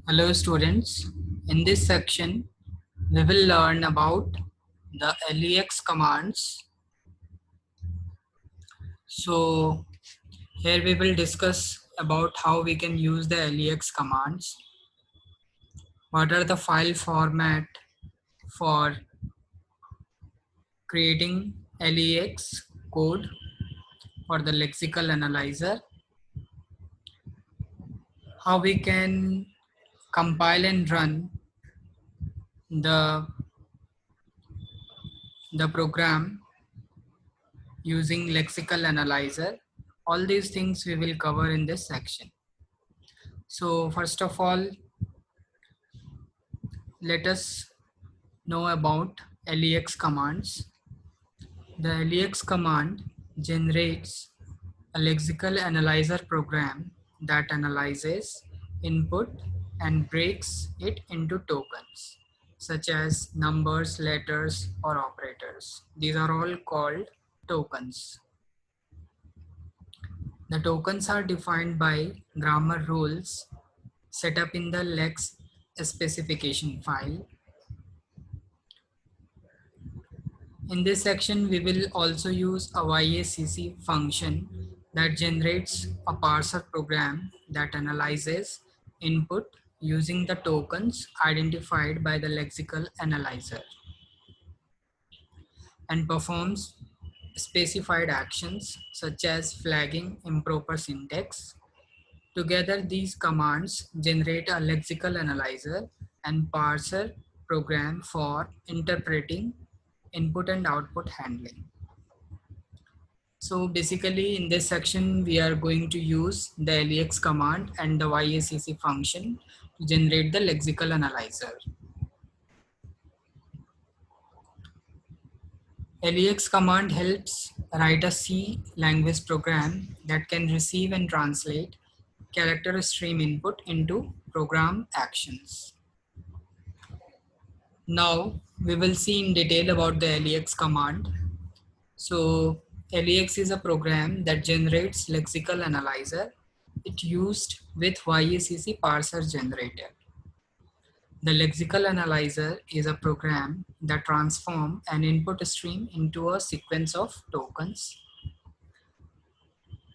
Hello students, in this section we will learn about the LEX commands. So here we will discuss about how we can use the LEX commands. What are the file format for creating LEX code for the lexical analyzer. How we can compile and run the, the program using lexical analyzer. All these things we will cover in this section. So first of all, let us know about LEX commands. The LEX command generates a lexical analyzer program that analyzes input and breaks it into tokens such as numbers, letters, or operators. These are all called tokens. The tokens are defined by grammar rules set up in the lex specification file. In this section, we will also use a YACC function that generates a parser program that analyzes input using the tokens identified by the lexical analyzer and performs specified actions such as flagging improper syntax. Together, these commands generate a lexical analyzer and parser program for interpreting input and output handling. So basically in this section, we are going to use the LEX command and the YACC function to generate the lexical analyzer. LEX command helps write a C language program that can receive and translate character stream input into program actions. Now we will see in detail about the LEX command. So LEX is a program that generates lexical analyzer. It used with YACC parser generator. The lexical analyzer is a program that transforms an input stream into a sequence of tokens.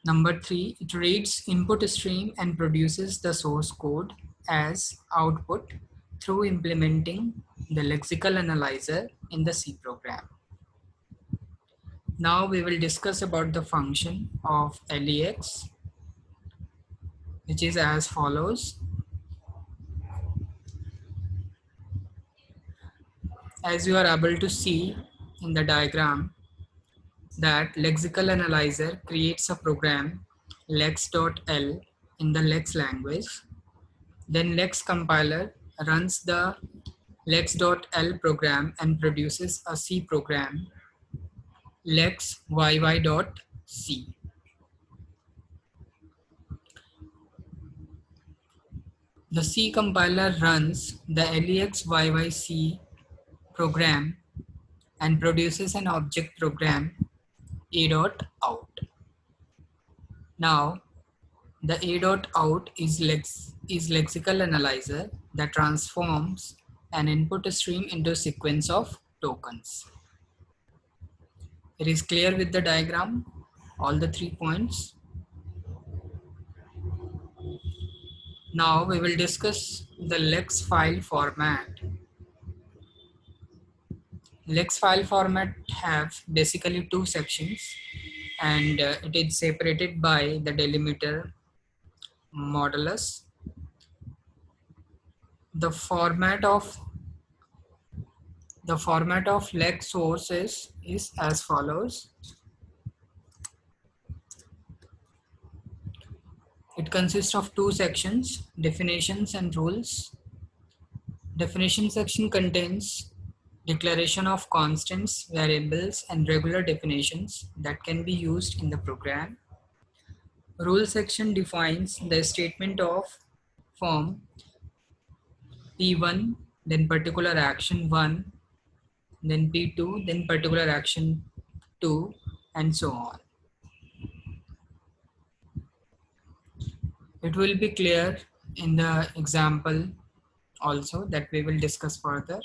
Number 3, it reads input stream and produces the source code as output through implementing the lexical analyzer in the C program. Now we will discuss about the function of LEX, which is as follows. As you are able to see in the diagram, that lexical analyzer creates a program lex.l in the lex language. Then lex compiler runs the lex.l program and produces a C program lex.yy.c. The C compiler runs the LEXYYC program and produces an object program a.out. Now the a.out is lexical analyzer that transforms an input stream into a sequence of tokens. It is clear with the diagram, all the 3 points. Now we will discuss the lex file format. Lex file format have basically 2 sections, and it is separated by the delimiter modulus. The format of lex sources is as follows. It consists of 2 sections, definitions and rules. Definition section contains declaration of constants, variables, and regular definitions that can be used in the program. Rule section defines the statement of form P1, then particular action 1, then P2, then particular action 2, and so on. It will be clear in the example also that we will discuss further.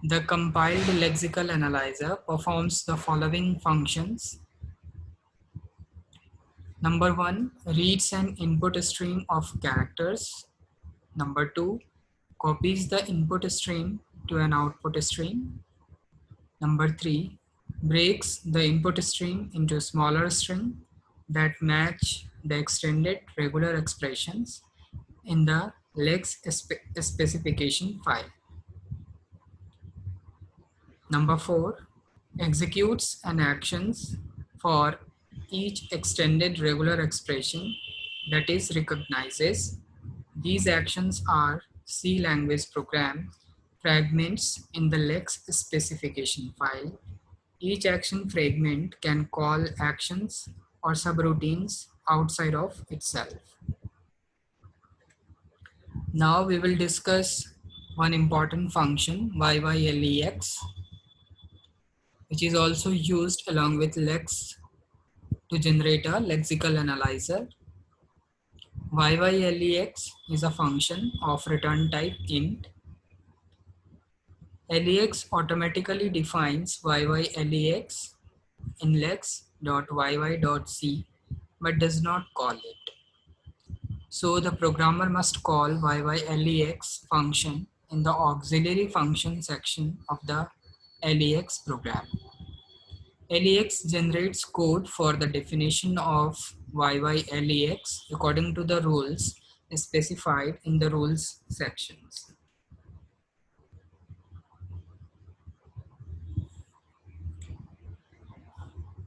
The compiled lexical analyzer performs the following functions. Number 1, reads an input stream of characters. Number 2, copies the input stream to an output stream. Number 3, breaks the input stream into smaller string that match the extended regular expressions in the lex specification file. Number 4, executes an actions for each extended regular expression that is recognizes. These actions are C language program fragments in the lex specification file. Each action fragment can call actions or subroutines outside of itself. Now we will discuss one important function, YYLEX, which is also used along with lex to generate a lexical analyzer. YYLEX is a function of return type int. LEX automatically defines YYLEX in lex.yy.c but does not call it. So the programmer must call YYLEX function in the auxiliary function section of the LEX program. LEX generates code for the definition of YYLEX according to the rules specified in the rules sections.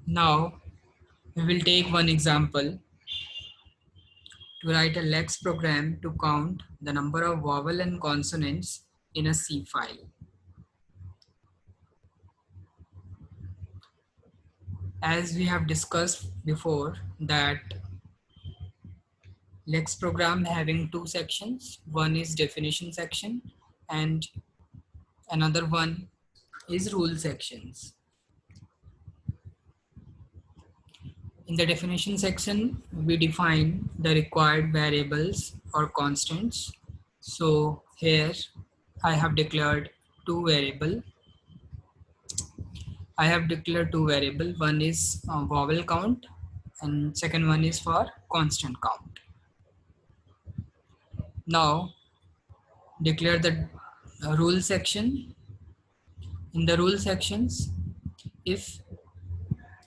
Now we will take one example to write a lex program to count the number of vowel and consonants in a C file. As we have discussed before that lex program having two sections, one is definition section and another one is rule sections. In the definition section, we define the required variables or constants. So here I have declared two variables. One is vowel count and second one is for constant count. Now declare the rule section. In the rule sections, if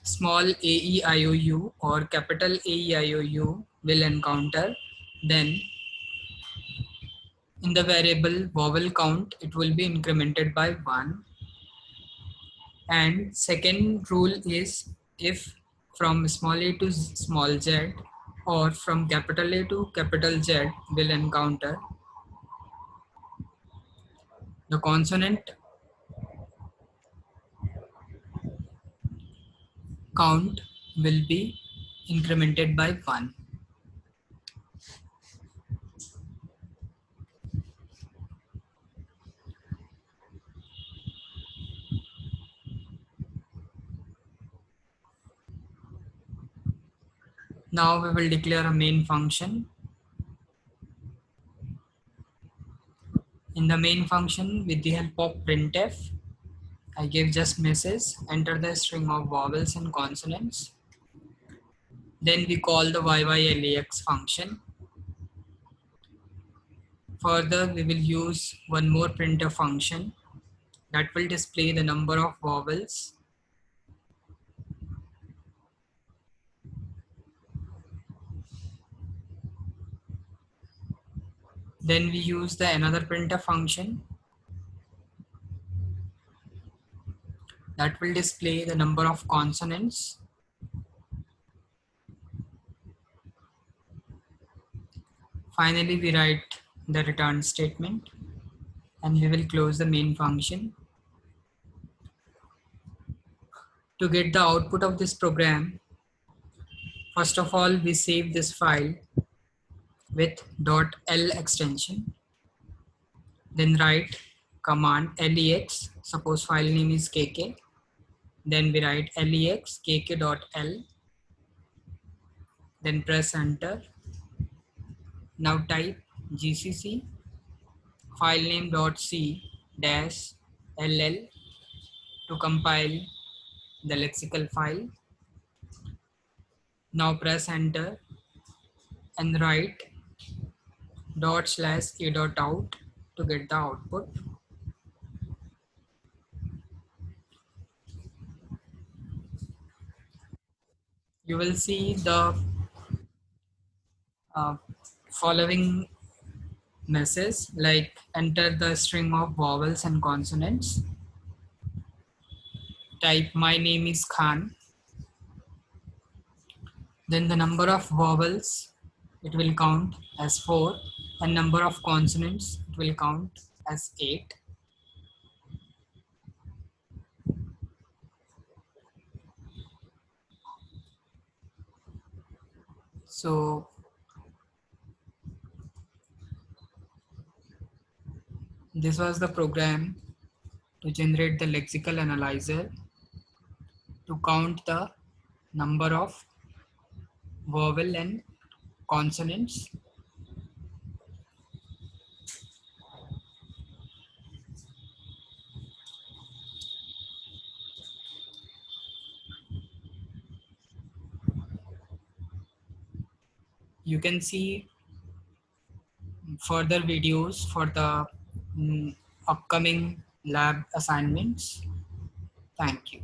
small a-e-i-o-u or capital A-E-I-O-U will encounter, then in the variable vowel count, it will be incremented by 1. And second rule is if from small a to small z or from capital A to capital Z will encounter, the consonant count will be incremented by 1. Now we will declare a main function. In the main function, with the help of printf, I give just message, enter the string of vowels and consonants. Then we call the YYLEX function. Further, we will use one more printf function that will display the number of vowels. Then we use the another printf function that will display the number of consonants. Finally, we write the return statement and we will close the main function. To get the output of this program, first of all, we save this file with .l extension. Then write command lex, suppose file name is kk. Then we write lex kk.l. Then press enter. Now type gcc filename.c dash ll to compile the lexical file. Now press enter and write dot slash a dot out to get the output. You will see the uh, following message like enter the string of vowels and consonants. Type my name is Khan. Then the number of vowels it will count as 4 and number of consonants it will count as 8. So this was the program to generate the lexical analyzer to count the number of vowel and consonants. You can see further videos for the upcoming lab assignments. Thank you.